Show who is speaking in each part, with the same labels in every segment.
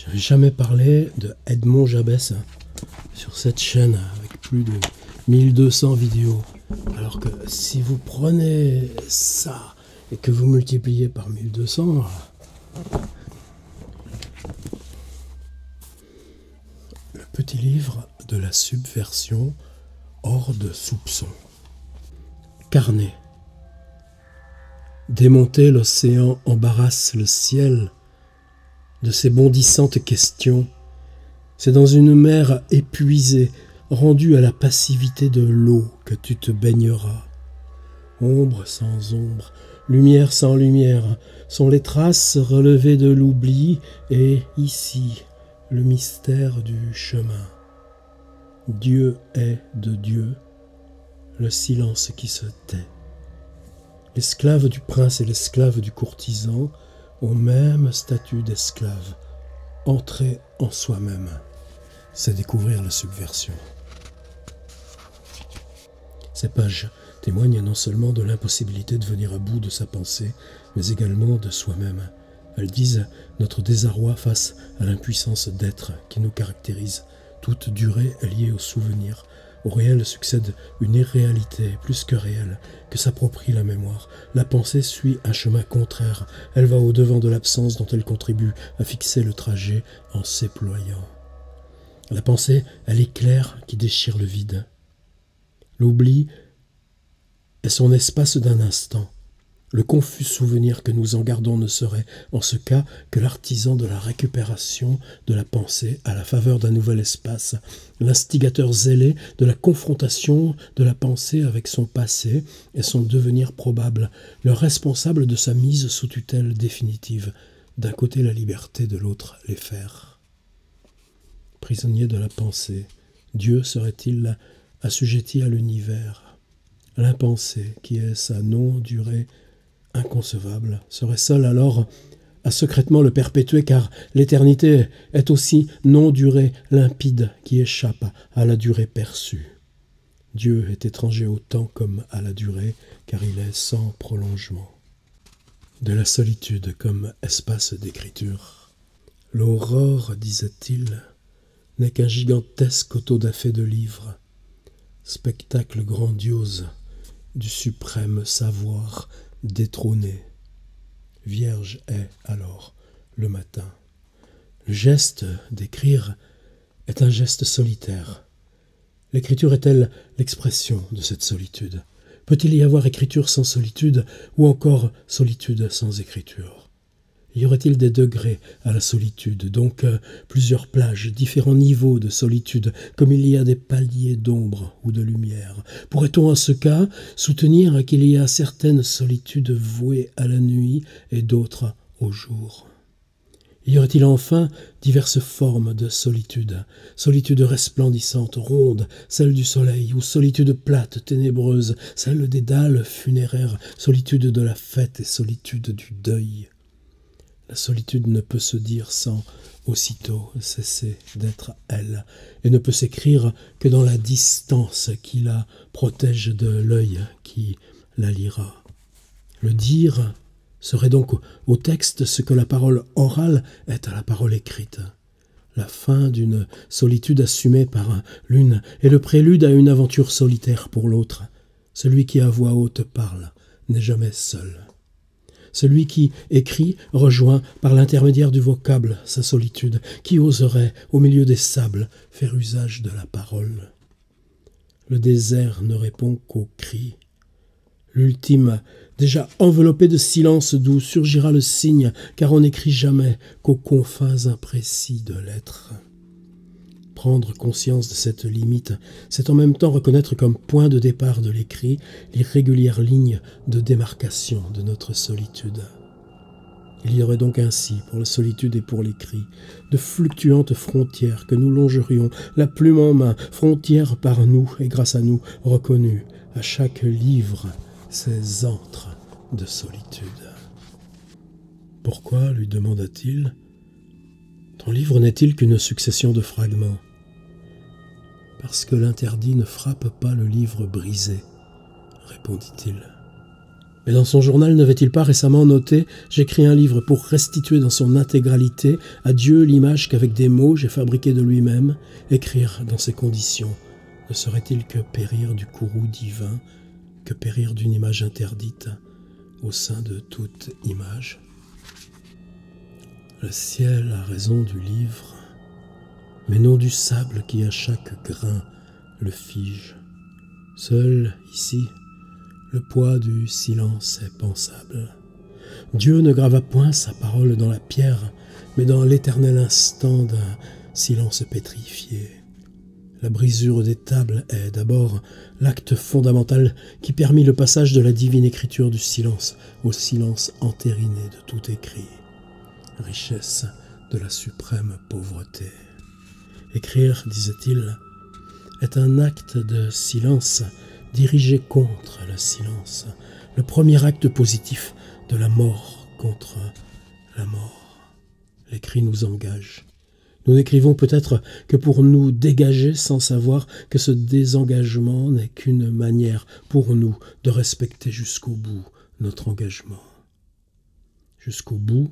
Speaker 1: J'avais jamais parlé de Edmond Jabès sur cette chaîne avec plus de 1200 vidéos. Alors que si vous prenez ça et que vous multipliez par 1200, le petit livre de la subversion hors de soupçon. Carnet. Démonter l'océan embarrasse le ciel de ses bondissantes questions. C'est dans une mer épuisée, rendue à la passivité de l'eau, que tu te baigneras. Ombre sans ombre, lumière sans lumière, sont les traces relevées de l'oubli, et ici, le mystère du chemin. Dieu est de Dieu, le silence qui se tait. L'esclave du prince et l'esclave du courtisan au même statut d'esclave. Entrer en soi-même, c'est découvrir la subversion. Ces pages témoignent non seulement de l'impossibilité de venir à bout de sa pensée, mais également de soi-même. Elles disent notre désarroi face à l'impuissance d'être qui nous caractérise. Toute durée est liée au souvenir. Au réel succède une irréalité plus que réelle, que s'approprie la mémoire. La pensée suit un chemin contraire. Elle va au-devant de l'absence dont elle contribue à fixer le trajet en s'éployant. La pensée est l'éclair qui déchire le vide. L'oubli est son espace d'un instant. Le confus souvenir que nous en gardons ne serait, en ce cas, que l'artisan de la récupération de la pensée à la faveur d'un nouvel espace, l'instigateur zélé de la confrontation de la pensée avec son passé et son devenir probable, le responsable de sa mise sous tutelle définitive, d'un côté la liberté, de l'autre les fers. Prisonnier de la pensée, Dieu serait-il assujetti à l'univers? L'impensé, qui est sa non-durée inconcevable, serait seul alors à secrètement le perpétuer, car l'éternité est aussi non-durée limpide qui échappe à la durée perçue. Dieu est étranger au temps comme à la durée, car il est sans prolongement. De la solitude comme espace d'écriture. L'aurore, disait-il, n'est qu'un gigantesque autodafé de livres, spectacle grandiose du suprême savoir détrôné. Vierge est alors le matin. Le geste d'écrire est un geste solitaire. L'écriture est-elle l'expression de cette solitude? Peut-il y avoir écriture sans solitude, ou encore solitude sans écriture? Y aurait-il des degrés à la solitude, donc plusieurs plages, différents niveaux de solitude, comme il y a des paliers d'ombre ou de lumière? Pourrait-on en ce cas soutenir qu'il y a certaines solitudes vouées à la nuit et d'autres au jour? Y aurait-il enfin diverses formes de solitude? Solitude resplendissante, ronde, celle du soleil, ou solitude plate, ténébreuse, celle des dalles funéraires, solitude de la fête et solitude du deuil? La solitude ne peut se dire sans aussitôt cesser d'être elle, et ne peut s'écrire que dans la distance qui la protège de l'œil qui la lira. Le dire serait donc au texte ce que la parole orale est à la parole écrite. La fin d'une solitude assumée par l'une est le prélude à une aventure solitaire pour l'autre. Celui qui à voix haute parle n'est jamais seul. Celui qui écrit rejoint par l'intermédiaire du vocable sa solitude. Qui oserait, au milieu des sables, faire usage de la parole? Le désert ne répond qu'aux cris. L'ultime, déjà enveloppé de silence d'où surgira le signe, car on n'écrit jamais qu'aux confins imprécis de l'être. Prendre conscience de cette limite, c'est en même temps reconnaître comme point de départ de l'écrit l'irrégulière ligne de démarcation de notre solitude. Il y aurait donc ainsi, pour la solitude et pour l'écrit, de fluctuantes frontières que nous longerions, la plume en main, frontières par nous et grâce à nous reconnues, à chaque livre, ces antres de solitude. Pourquoi, lui demanda-t-il, ton livre n'est-il qu'une succession de fragments? Parce que l'interdit ne frappe pas le livre brisé, répondit-il. Mais dans son journal n'avait-il pas récemment noté « J'écris un livre pour restituer dans son intégralité à Dieu l'image qu'avec des mots j'ai fabriquée de lui-même. Écrire dans ces conditions ne serait-il que périr du courroux divin, que périr d'une image interdite au sein de toute image ?» Le ciel a raison du livre, mais non du sable qui à chaque grain le fige. Seul, ici, le poids du silence est pensable. Dieu ne grava point sa parole dans la pierre, mais dans l'éternel instant d'un silence pétrifié. La brisure des tables est d'abord l'acte fondamental qui permit le passage de la divine écriture du silence au silence entériné de tout écrit. Richesse de la suprême pauvreté. Écrire, disait-il, est un acte de silence dirigé contre le silence, le premier acte positif de la mort contre la mort. L'écrit nous engage. Nous n'écrivons peut-être que pour nous dégager sans savoir que ce désengagement n'est qu'une manière pour nous de respecter jusqu'au bout notre engagement. Jusqu'au bout,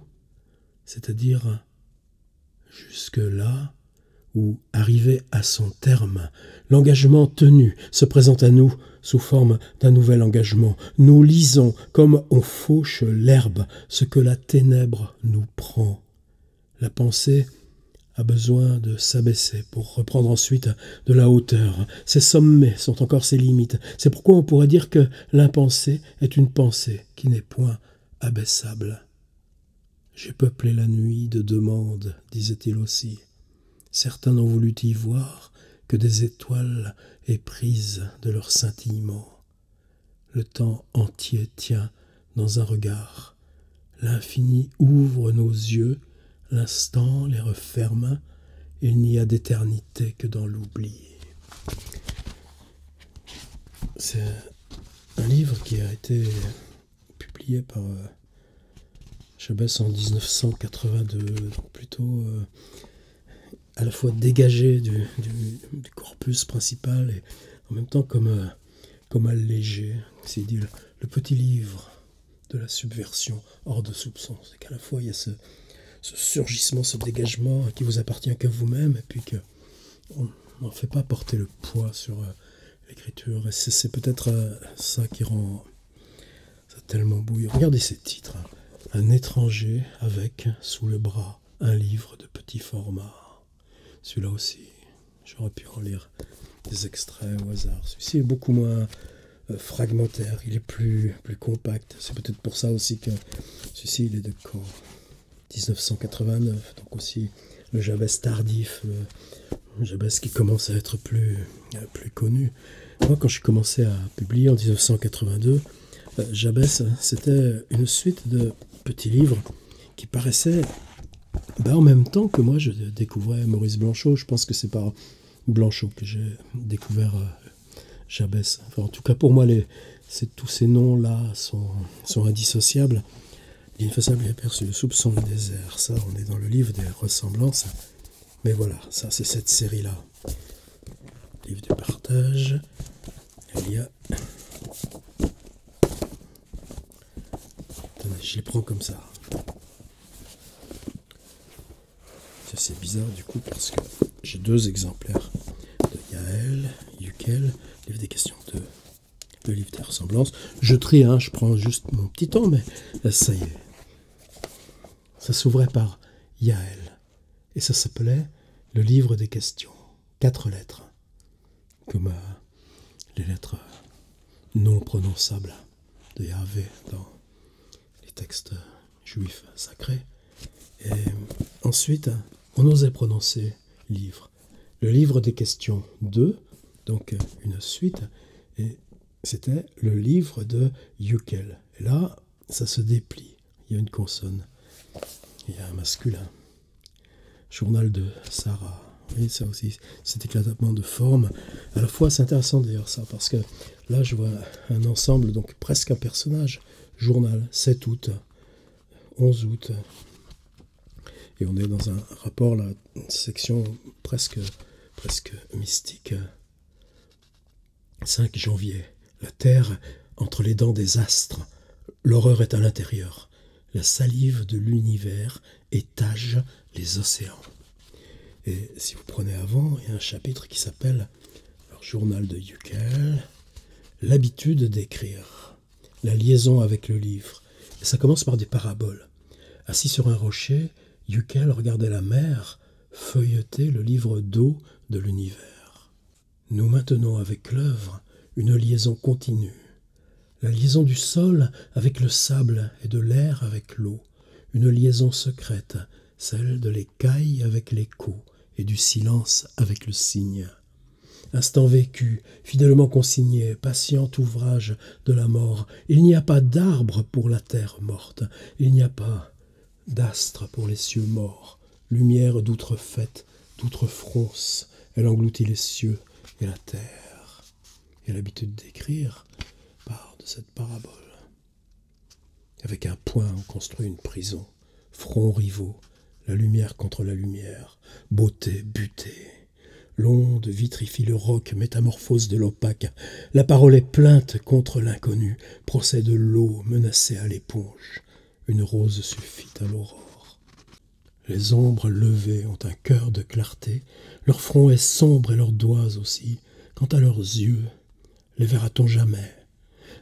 Speaker 1: c'est-à-dire jusque là où, arrivé à son terme, l'engagement tenu se présente à nous sous forme d'un nouvel engagement. Nous lisons, comme on fauche l'herbe, ce que la ténèbre nous prend. La pensée a besoin de s'abaisser pour reprendre ensuite de la hauteur. Ses sommets sont encore ses limites. C'est pourquoi on pourrait dire que l'impensée est une pensée qui n'est point abaissable. J'ai peuplé la nuit de demandes, disait-il aussi. Certains n'ont voulu y voir que des étoiles éprises de leur scintillement. Le temps entier tient dans un regard. L'infini ouvre nos yeux, l'instant les referme. Il n'y a d'éternité que dans l'oubli. C'est un livre qui a été publié par Jabès en 1982, donc plutôt à la fois dégagé du corpus principal et en même temps comme allégé. C'est dit le petit livre de la subversion hors de soupçon. C'est qu'à la fois il y a ce surgissement, ce dégagement qui vous appartient qu'à vous-même et puis qu'on n'en fait pas porter le poids sur l'écriture. Et c'est peut-être ça qui rend ça tellement bouillant. Regardez ces titres. Un étranger avec sous le bras un livre de petit format. Celui-là aussi, j'aurais pu en lire des extraits au hasard. Celui-ci est beaucoup moins fragmentaire, il est plus compact. C'est peut-être pour ça aussi que celui-ci, il est de quand 1989, donc aussi le Jabès tardif, le Jabès qui commence à être plus connu. Moi, quand j'ai commencé à publier en 1982, Jabès, c'était une suite de petits livres qui paraissaient en même temps que moi je découvrais Maurice Blanchot. Je pense que c'est par Blanchot que j'ai découvert Jabès. Enfin, en tout cas pour moi tous ces noms-là sont indissociables. L'ineffaçable et aperçu, le soupçon, le désert, ça on est dans le livre des ressemblances. Mais voilà, ça c'est cette série-là. Livre du partage. Il y a... Attendez, je les prends comme ça. C'est bizarre du coup parce que j'ai deux exemplaires de Yaël, Yukel, livre des questions 2, le livre des ressemblances. Je trie, je prends juste mon petit temps, mais ça y est. Ça s'ouvrait par Yaël et ça s'appelait le livre des questions. 4 lettres, comme les lettres non prononçables de Yahvé dans les textes juifs sacrés. Et ensuite, on osait prononcer livre. Le livre des questions 2, donc une suite, et c'était le livre de Yukel. Et là, ça se déplie. Il y a une consonne. Il y a un masculin. Journal de Sarah. Oui, ça aussi, cet éclatement de forme. À la fois, c'est intéressant d'ailleurs ça, parce que là, je vois un ensemble, donc presque un personnage. Journal, 7 août, 11 août. Et on est dans un rapport, là, une section presque mystique. 5 janvier. La terre entre les dents des astres. L'horreur est à l'intérieur. La salive de l'univers étage les océans. Et si vous prenez avant, il y a un chapitre qui s'appelle, alors, Journal de Yukel, l'habitude d'écrire, la liaison avec le livre. Et ça commence par des paraboles. Assis sur un rocher, Yukel regardait la mer feuilleter le livre d'eau de l'univers. Nous maintenons avec l'œuvre une liaison continue. La liaison du sol avec le sable et de l'air avec l'eau. Une liaison secrète, celle de l'écaille avec l'écho et du silence avec le cygne. Instant vécu, fidèlement consigné, patient ouvrage de la mort. Il n'y a pas d'arbre pour la terre morte. Il n'y a pas d'astre pour les cieux morts. Lumière d'outrefaite, d'outrefronce, elle engloutit les cieux et la terre. Et l'habitude d'écrire part de cette parabole. Avec un point, on construit une prison. Fronts rivaux, la lumière contre la lumière, beauté butée. L'onde vitrifie le roc, métamorphose de l'opaque. La parole est plainte contre l'inconnu, procès de l'eau menacée à l'éponge. Une rose suffit à l'aurore. Les ombres levées ont un cœur de clarté, leur front est sombre et leurs doigts aussi. Quant à leurs yeux, les verra-t-on jamais?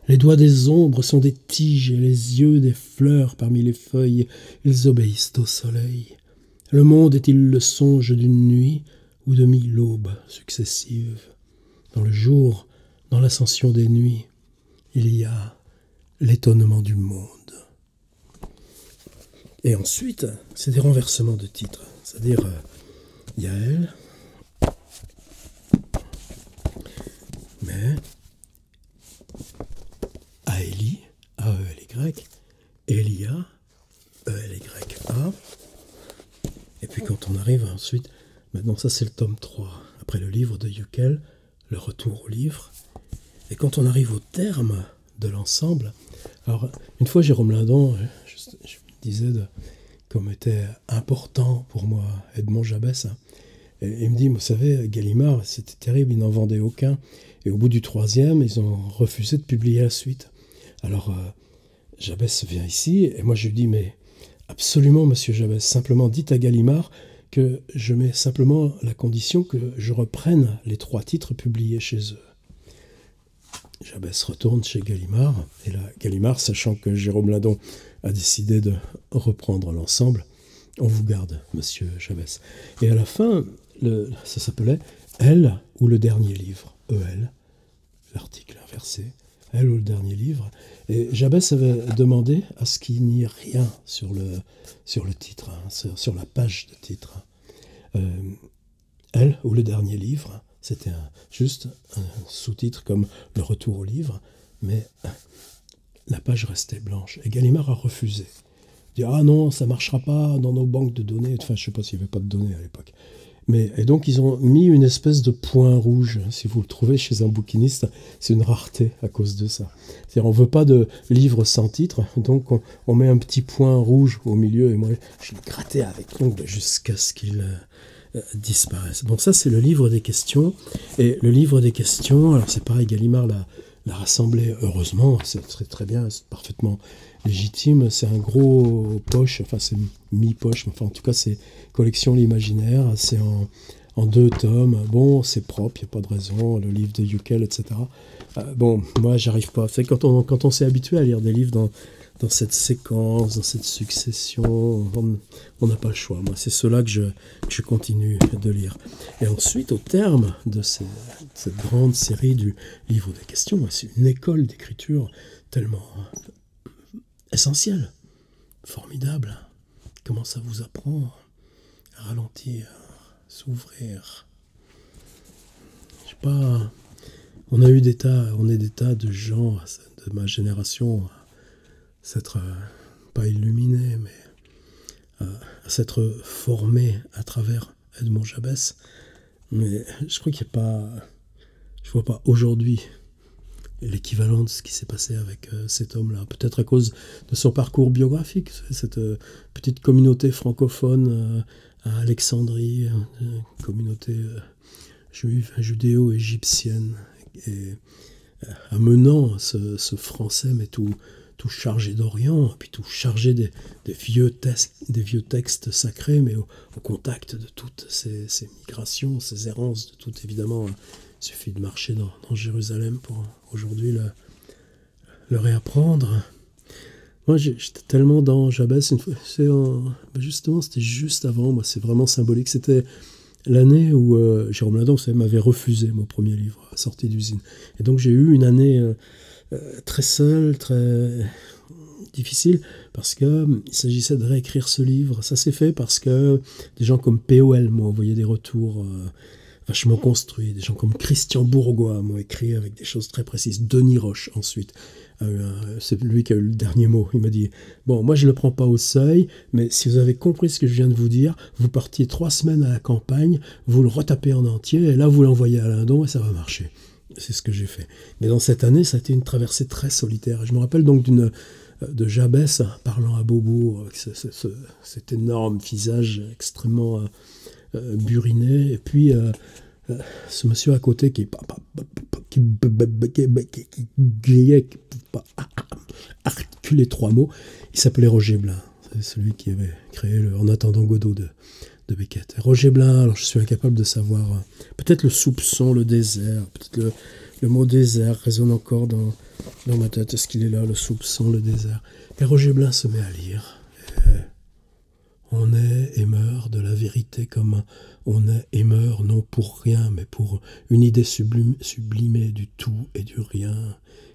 Speaker 1: Les doigts des ombres sont des tiges et les yeux des fleurs parmi les feuilles, ils obéissent au soleil. Le monde est-il le songe d'une nuit ou de mille aubes successives? Dans le jour, dans l'ascension des nuits, il y a l'étonnement du monde. Et ensuite, c'est des renversements de titres. C'est-à-dire, Yaël, mais Aélie, A-E-L-Y, Elia, E-L-Y-A. Et puis quand on arrive ensuite, maintenant ça c'est le tome 3, après le livre de Yukel, le retour au livre. Et quand on arrive au terme de l'ensemble, alors une fois Jérôme Lindon, je me disais comme était important pour moi Edmond Jabès, et il me dit, vous savez, Gallimard, c'était terrible, il n'en vendait aucun. Et au bout du 3e, ils ont refusé de publier la suite. Alors, Jabès vient ici, et moi je lui dis, mais absolument, monsieur Jabès, simplement dites à Gallimard que je mets simplement la condition que je reprenne les 3 titres publiés chez eux. Jabès retourne chez Gallimard, et là, Gallimard, sachant que Jérôme Lindon a décidé de reprendre l'ensemble, on vous garde, monsieur Jabès. Et à la fin, ça s'appelait « Elle ou le dernier livre ». E-L, l'article inversé, « Elle ou le dernier livre ». Et Jabès avait demandé à ce qu'il n'y ait rien sur le titre, hein, sur la page de titre. Elle ou le dernier livre, c'était juste un sous-titre comme le retour au livre, mais la page restait blanche. Et Gallimard a refusé. Il dit, ah non, ça ne marchera pas dans nos banques de données. Enfin, je ne sais pas s'il n'y avait pas de données à l'époque. Et donc, ils ont mis une espèce de point rouge. Si vous le trouvez chez un bouquiniste, c'est une rareté à cause de ça. C'est-à-dire, on ne veut pas de livre sans titre, donc on met un petit point rouge au milieu. Et moi, je l'ai gratté avec l'ongle jusqu'à ce qu'il disparaisse. Bon, ça, c'est le livre des questions. Et le livre des questions, alors c'est pareil, Gallimard l'a rassemblé, heureusement, c'est très bien, c'est parfaitement légitime. C'est un gros poche, enfin, c'est mi-poche, enfin, en tout cas, c'est collection l'imaginaire, c'est en 2 tomes. Bon, c'est propre, il n'y a pas de raison, le livre de Yukel, etc. Bon, moi, j'arrive pas. C'est quand on s'est habitué à lire des livres dans cette séquence, dans cette succession, on n'a pas le choix. Moi, c'est cela que je continue de lire. Et ensuite, au terme de cette grande série du livre des questions, c'est une école d'écriture tellement essentielle, formidable. Comment ça vous apprend à ralentir, s'ouvrir. Je sais pas. On est des tas de gens de ma génération à s'être pas illuminés, mais à s'être formés à travers Edmond Jabès. Mais je crois qu'il n'y a pas, je vois pas aujourd'hui l'équivalent de ce qui s'est passé avec cet homme-là. Peut-être à cause de son parcours biographique, cette petite communauté francophone à Alexandrie, communauté juive, judéo-égyptienne, et amenant ce français, mais tout tout chargé d'Orient, puis tout chargé des vieux textes sacrés, mais au contact de toutes ces migrations, ces errances, de tout évidemment. Il suffit de marcher dans Jérusalem pour aujourd'hui le réapprendre. Moi, j'étais tellement dans Jabès, justement, c'était juste avant, moi, c'est vraiment symbolique. C'était l'année où Jérôme Ladon, vous savez, m'avait refusé mon premier livre, Sortie d'usine. Et donc, j'ai eu une année très seule, très difficile, parce qu'il s'agissait de réécrire ce livre. Ça s'est fait parce que des gens comme POL m'ont envoyé des retours vachement construits. Des gens comme Christian Bourgois m'ont écrit avec des choses très précises. Denis Roche, ensuite. C'est lui qui a eu le dernier mot. Il m'a dit, bon, moi je ne le prends pas au seuil, mais si vous avez compris ce que je viens de vous dire, vous partiez 3 semaines à la campagne, vous le retapez en entier, et là vous l'envoyez à Lindon et ça va marcher. C'est ce que j'ai fait. Mais dans cette année, ça a été une traversée très solitaire. Je me rappelle donc de Jabès parlant à Beaubourg, avec cet énorme visage extrêmement buriné, et puis ce monsieur à côté qui articulait 3 mots, il s'appelait Roger Blin. C'est celui qui avait créé En attendant Godot de Beckett. Et Roger Blin, alors je suis incapable de savoir, peut-être le soupçon, le désert, peut-être le mot désert résonne encore dans ma tête. Est-ce qu'il est là, le soupçon, le désert? Et Roger Blin se met à lire. On est et meurt de la vérité comme on est et meurt non pour rien, mais pour une idée sublimée du tout et du rien,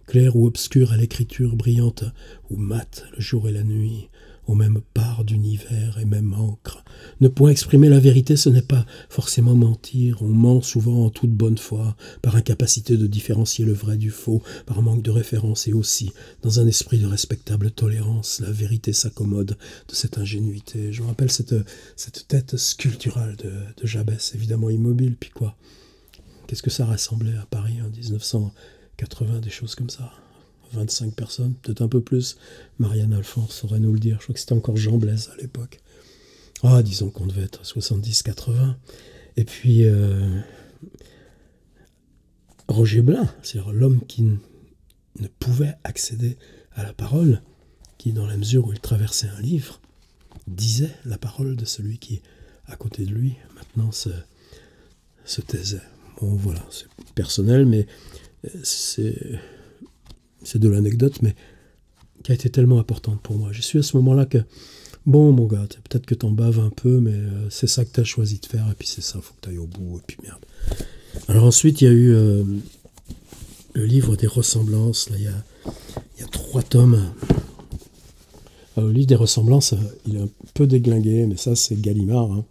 Speaker 1: claire ou obscure à l'écriture brillante, ou mate le jour et la nuit, aux mêmes parts d'univers et même encre. Ne point exprimer la vérité, ce n'est pas forcément mentir. On ment souvent en toute bonne foi, par incapacité de différencier le vrai du faux, par manque de référence, et aussi, dans un esprit de respectable tolérance, la vérité s'accommode de cette ingénuité. Je me rappelle cette tête sculpturale de Jabès, évidemment immobile, puis quoi? Qu'est-ce que ça rassemblait à Paris en 1980, des choses comme ça? 25 personnes, peut-être un peu plus. Marianne Alphonse saurait nous le dire. Je crois que c'était encore Jean Blaise à l'époque. Disons qu'on devait être 70-80. Et puis, Roger Blin, c'est-à-dire l'homme qui ne pouvait accéder à la parole, qui, dans la mesure où il traversait un livre, disait la parole de celui qui, à côté de lui, maintenant se taisait. Bon, voilà, c'est personnel, mais c'est de l'anecdote, mais qui a été tellement importante pour moi. Je suis à ce moment-là que, bon, mon gars, peut-être que t'en baves un peu, mais c'est ça que t'as choisi de faire, et puis c'est ça, faut que t'ailles au bout, et puis merde. Alors ensuite, il y a eu le livre des ressemblances, là, il y a 3 tomes. Alors, le livre des ressemblances, il est un peu déglingué, mais ça, c'est Gallimard, hein.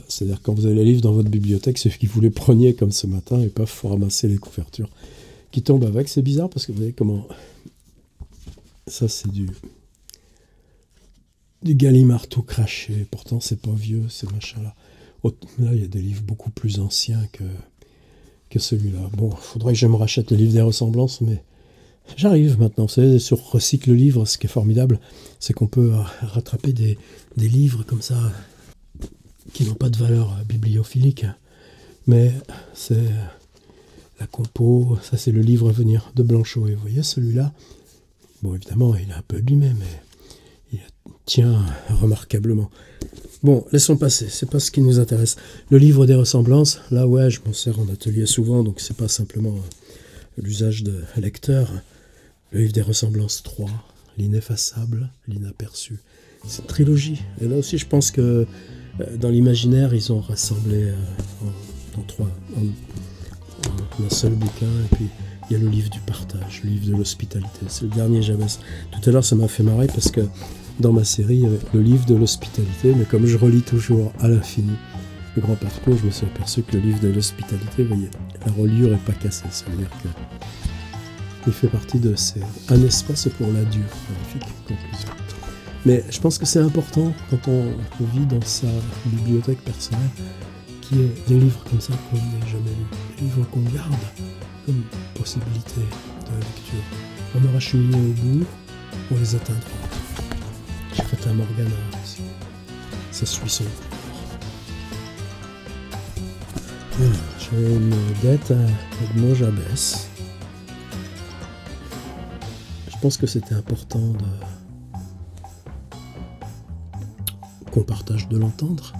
Speaker 1: C'est-à-dire, quand vous avez les livres dans votre bibliothèque, c'est que vous les preniez comme ce matin, et paf, faut ramasser les couvertures qui tombe avec. C'est bizarre parce que vous voyez comment ça, c'est du Gallimard tout craché, pourtant c'est pas vieux ces machins là. Là il y a des livres beaucoup plus anciens que celui-là. Bon, faudrait que je me rachète le livre des ressemblances, mais j'arrive maintenant. Vous savez, sur Recycle Livre, ce qui est formidable, c'est qu'on peut rattraper des livres comme ça qui n'ont pas de valeur bibliophilique, mais c'est la compo, ça c'est le livre à venir de Blanchot. Et vous voyez celui-là, bon évidemment il est un peu abîmé, mais il tient remarquablement. Bon, laissons passer, c'est pas ce qui nous intéresse. Le livre des ressemblances, là ouais, je m'en sers en atelier souvent, donc c'est pas simplement l'usage de lecteur. Le livre des ressemblances 3, l'ineffaçable, l'inaperçu. C'est une trilogie. Et là aussi je pense que dans l'imaginaire, ils ont rassemblé en un seul bouquin, et puis il y a le livre du partage, le livre de l'hospitalité, c'est le dernier Jabès. Tout à l'heure ça m'a fait marrer parce que dans ma série il y avait le livre de l'hospitalité, mais comme je relis toujours à l'infini le grand parcours, je me suis aperçu que le livre de l'hospitalité, vous voyez, la reliure n'est pas cassée, ça veut dire qu'il fait partie de ces... Un espace pour l'adieu, magnifique conclusion. Mais je pense que c'est important quand on vit dans sa bibliothèque personnelle qu'il y ait des livres comme ça qu'on n'ait jamais lus, des livres qu'on garde comme possibilité de lecture. On aura cheminé au bout, on les atteindra. J'ai fait un Morgana aussi. Ça suit son cours. Voilà, j'ai une dette à Edmond Jabès. Je pense que c'était important qu'on partage de l'entendre.